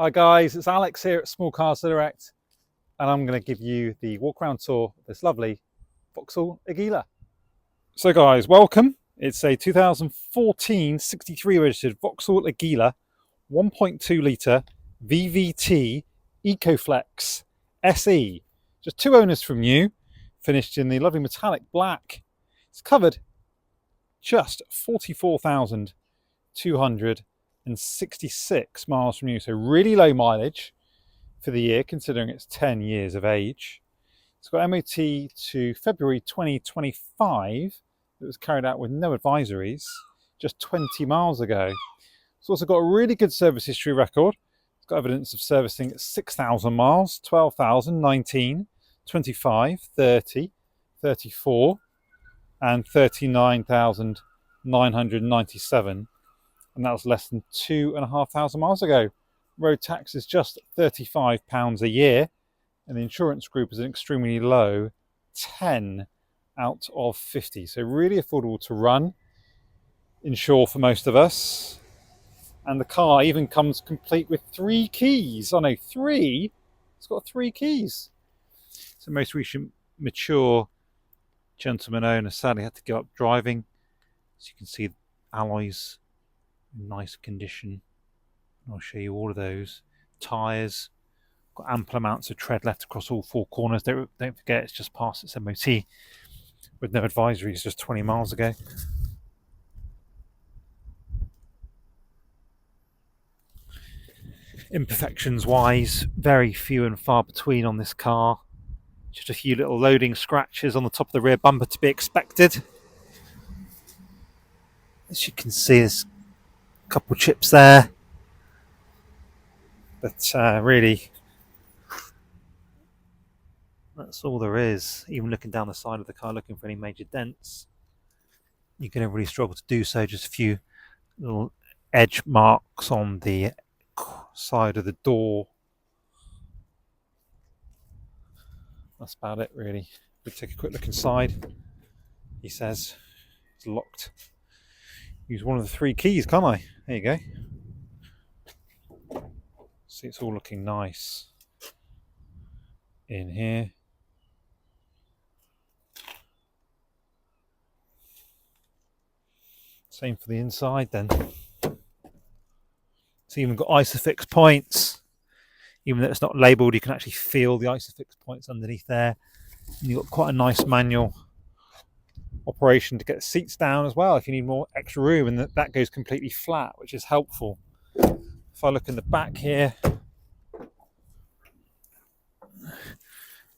Hi guys, it's Alex here at Small Cars Direct, and I'm going to give you the walk around tour of this lovely Vauxhall Agila. So guys, welcome. It's a 2014 63 registered Vauxhall Agila 1.2 litre VVT EcoFlex SE. Just two owners from new, finished in the lovely metallic black. It's covered just 44,266 miles from new, so really low mileage for the year considering it's 10 years of age. It's got MOT to February 2025. It was carried out with no advisories just 20 miles ago. It's also got a really good service history record. It's got evidence of servicing at 6,000 miles, 12,000, 19, 25, 30, 34 and 39,997, and that was less than 2,500 miles ago. Road tax is just £35 a year, and the insurance group is an extremely low 10 out of 50. So really affordable to run, insure for most of us. And the car even comes complete with 3 keys. Oh no, 3? It's got 3 keys. So most recent mature gentleman owner sadly had to give up driving. As you can see, alloys in nice condition. I'll show you all of those. Tyres, got ample amounts of tread left across all 4 corners. Don't forget, it's just past its MOT with no advisories just 20 miles ago. Imperfections wise, very few and far between on this car. Just a few little loading scratches on the top of the rear bumper to be expected. As you can see, there's a couple of chips there. But really, that's all there is. Even looking down the side of the car, looking for any major dents, you can really struggle to do so. Just a few little edge marks on the side of the door. That's about it, really. We'll take a quick look inside. He says it's locked. Use one of the 3 keys, can't I? There you go. See, it's all looking nice in here. Same for the inside then. It's even got Isofix points. Even though it's not labelled, you can actually feel the Isofix points underneath there. And you've got quite a nice manual operation to get the seats down as well if you need more extra room, and that goes completely flat, which is helpful. If I look in the back here,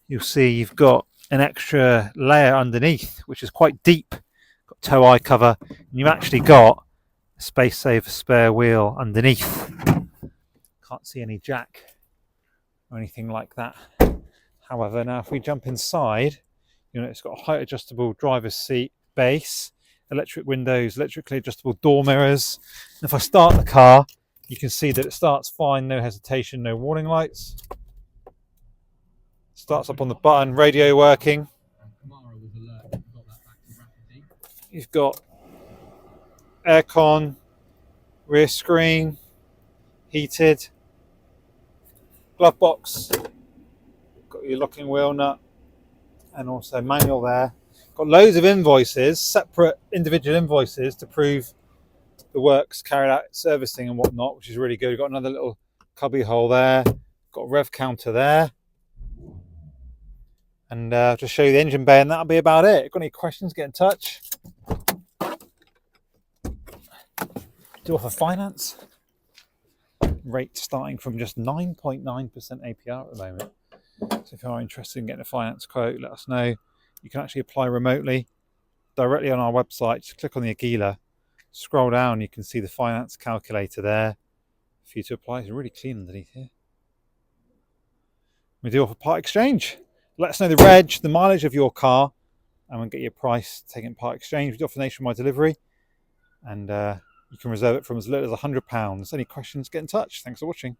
you'll see you've got an extra layer underneath, which is quite deep. Got tow eye cover, and you've actually got a space saver spare wheel underneath. Can't see any jack or anything like that. However, now if we jump inside, you know, it's got a height adjustable driver's seat base, electric windows, electrically adjustable door mirrors. And if I start the car, you can see that it starts fine, no hesitation, no warning lights. Starts up on the button, radio working. You've got aircon, rear screen, heated, glove box, got your locking wheel nut, and also manual there. Got loads of invoices, separate individual invoices to prove the works carried out, servicing and whatnot, which is really good. We've got another little cubby hole there, got a rev counter there, and just show you the engine bay, and that'll be about it. If you've got any questions, get in touch. Do offer finance. Rate starting from just 9.9% APR at the moment. So if you are interested in getting a finance quote, let us know. You can actually apply remotely directly on our website. Just click on the Agila, scroll down, you can see the finance calculator there for you to apply. It's really clean underneath here. We do offer part exchange. Let us know the reg, the mileage of your car, and we'll get your price taking part exchange. We do offer nationwide delivery, and you can reserve it from as little as £100. Any questions, get in touch. Thanks for watching.